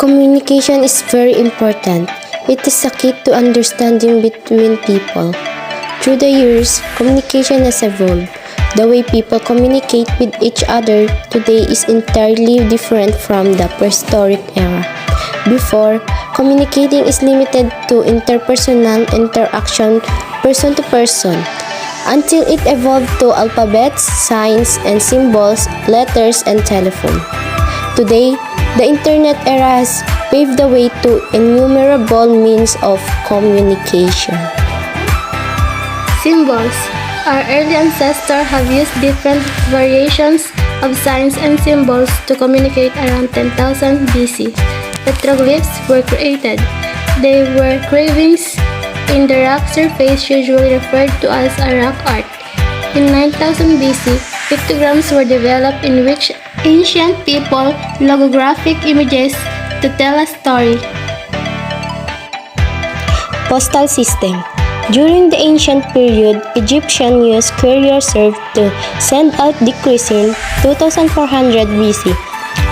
Communication is very important. It is a key to understanding between people. Through the years, communication has evolved. The way people communicate with each other today is entirely different from the prehistoric era. Before, communicating is limited to interpersonal interaction person to person, until it evolved to alphabets, signs and symbols, letters, and telephone. Today, the internet era has paved the way to innumerable means of communication. Symbols. Our early ancestors have used different variations of signs and symbols to communicate around 10,000 BC. Petroglyphs were created. They were carvings in the rock surface usually referred to as a rock art. In 9000 BC, pictograms were developed in which ancient people logographic images to tell a story. Postal system. During the ancient period, Egyptians used courier served to send out decrees in 2400 BC.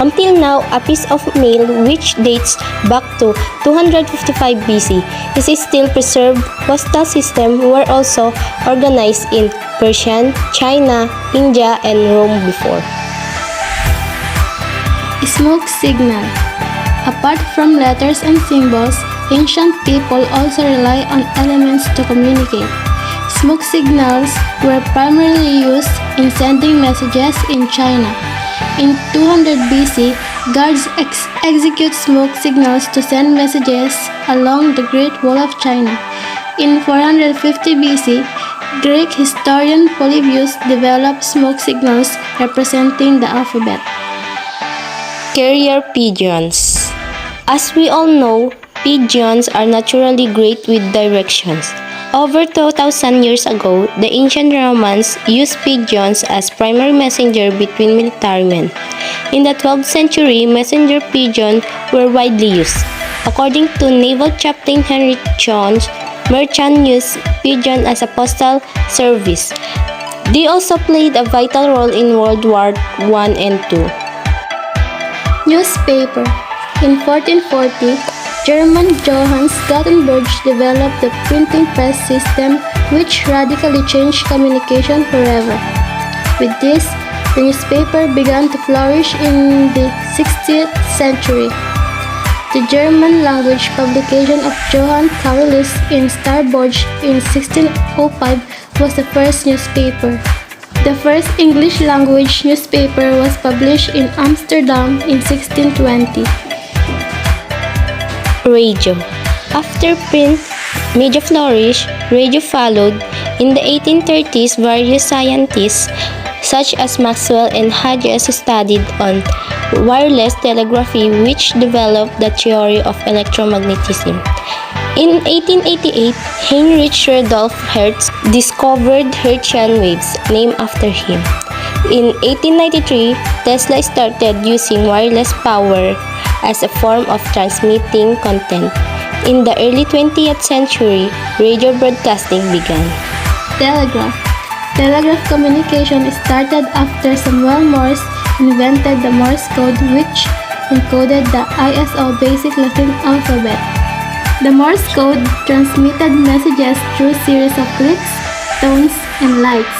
Until now, a piece of mail which dates back to 255 BC is still preserved. Postal systems were also organized in Persian, China, India, and Rome before. Smoke signal. Apart from letters and symbols, ancient people also rely on elements to communicate. Smoke signals were primarily used in sending messages in China. In 200 BC, guards execute smoke signals to send messages along the Great Wall of China. In 450 BC, Greek historian Polybius developed smoke signals representing the alphabet. Carrier pigeons. As we all know, pigeons are naturally great with directions. Over 2,000 years ago, the ancient Romans used pigeons as primary messenger between military men. In the 12th century, messenger pigeons were widely used. According to Naval Captain Henry Jones, merchants used pigeons as a postal service. They also played a vital role in World War I and II. Newspaper. In 1440, German Johannes Gutenberg developed the printing press system which radically changed communication forever. With this, the newspaper began to flourish in the 16th century. The German language publication of Johann Carolus in Starborg in 1605 was the first newspaper. The first English language newspaper was published in Amsterdam in 1620. Radio. After print media flourished, radio followed. In the 1830s, various scientists such as Maxwell and Hodges studied on wireless telegraphy, which developed the theory of electromagnetism. In 1888, Heinrich Rudolf Hertz discovered Hertzian waves, named after him. In 1893, Tesla started using wireless power as a form of transmitting content. In the early 20th century, radio broadcasting began. Telegraph. Telegraph communication started after Samuel Morse invented the Morse code, which encoded the ISO basic Latin alphabet. The Morse code transmitted messages through series of clicks, tones, and lights.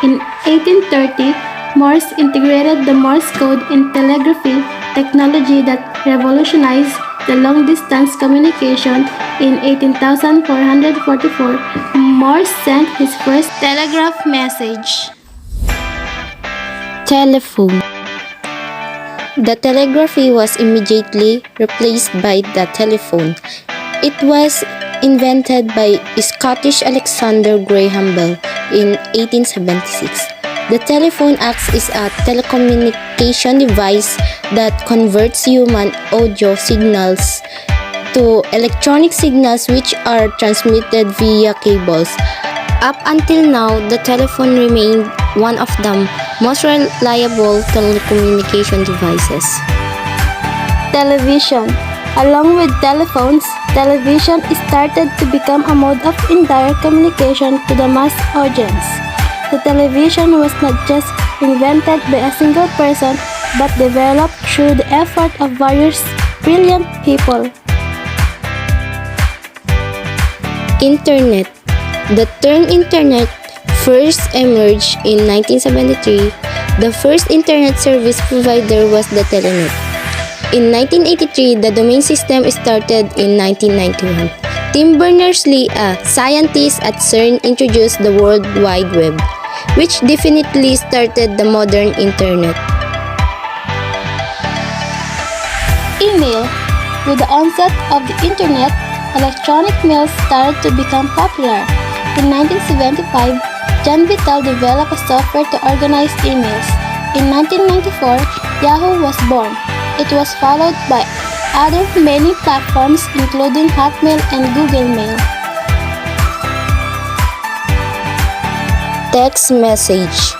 In 1830, Morse integrated the Morse code in telegraphy technology that revolutionized the long-distance communication. In 18,444, Morse sent his first telegraph message. Telephone. The telegraphy was immediately replaced by the telephone. It was invented by Scottish Alexander Graham Bell in 1876. The telephone acts as a telecommunication device that converts human audio signals to electronic signals which are transmitted via cables. Up until now, the telephone remained one of the most reliable telecommunication devices. Television. Along with telephones, television started to become a mode of indirect communication to the mass audience. The television was not just invented by a single person but developed through the effort of various brilliant people. Internet. The term internet first emerged in 1973. The first internet service provider was the Telenet. In 1983, the domain system started in 1991. Tim Berners-Lee, a scientist at CERN, introduced the World Wide Web, which definitely started the modern internet. Email. With the onset of the internet, electronic mail started to become popular. In 1975, John Vitale developed a software to organize emails. In 1994, Yahoo was born. It was followed by other many platforms including Hotmail and Google Mail. Text message.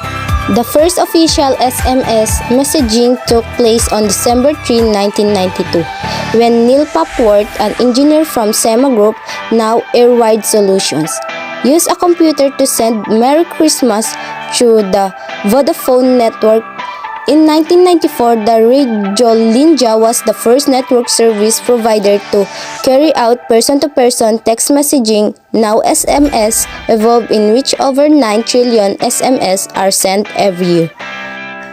The first official SMS messaging took place on December 3, 1992, when Neil Papworth, an engineer from Sema Group, now Airwide Solutions, used a computer to send Merry Christmas through the Vodafone network. In 1994, the Radiolinja was the first network service provider to carry out person-to-person text messaging. Now SMS evolved in which over 9 trillion SMS are sent every year.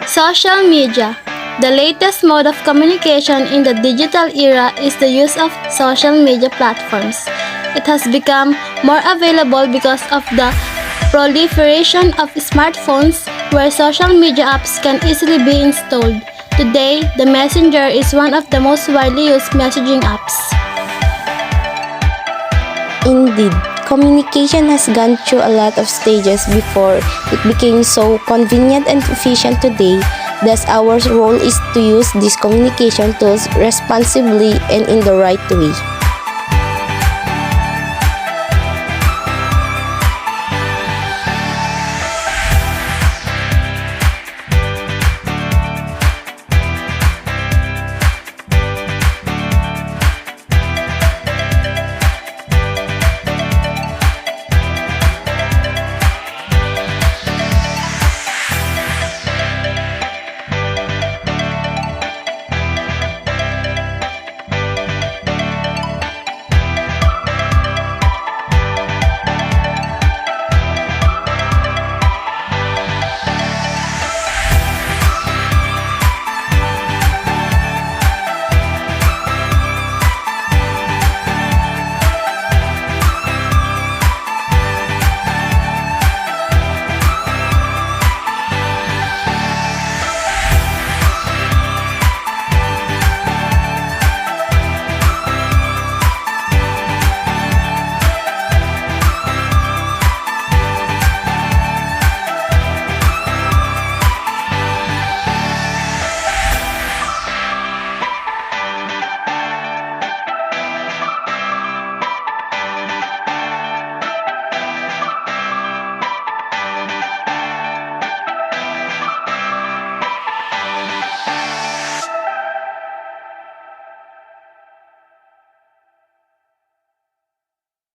Social media. The latest mode of communication in the digital era is the use of social media platforms. It has become more available because of the proliferation of smartphones where social media apps can easily be installed. Today, the Messenger is one of the most widely used messaging apps. Indeed, communication has gone through a lot of stages before it became so convenient and efficient today. Thus, our role is to use these communication tools responsibly and in the right way.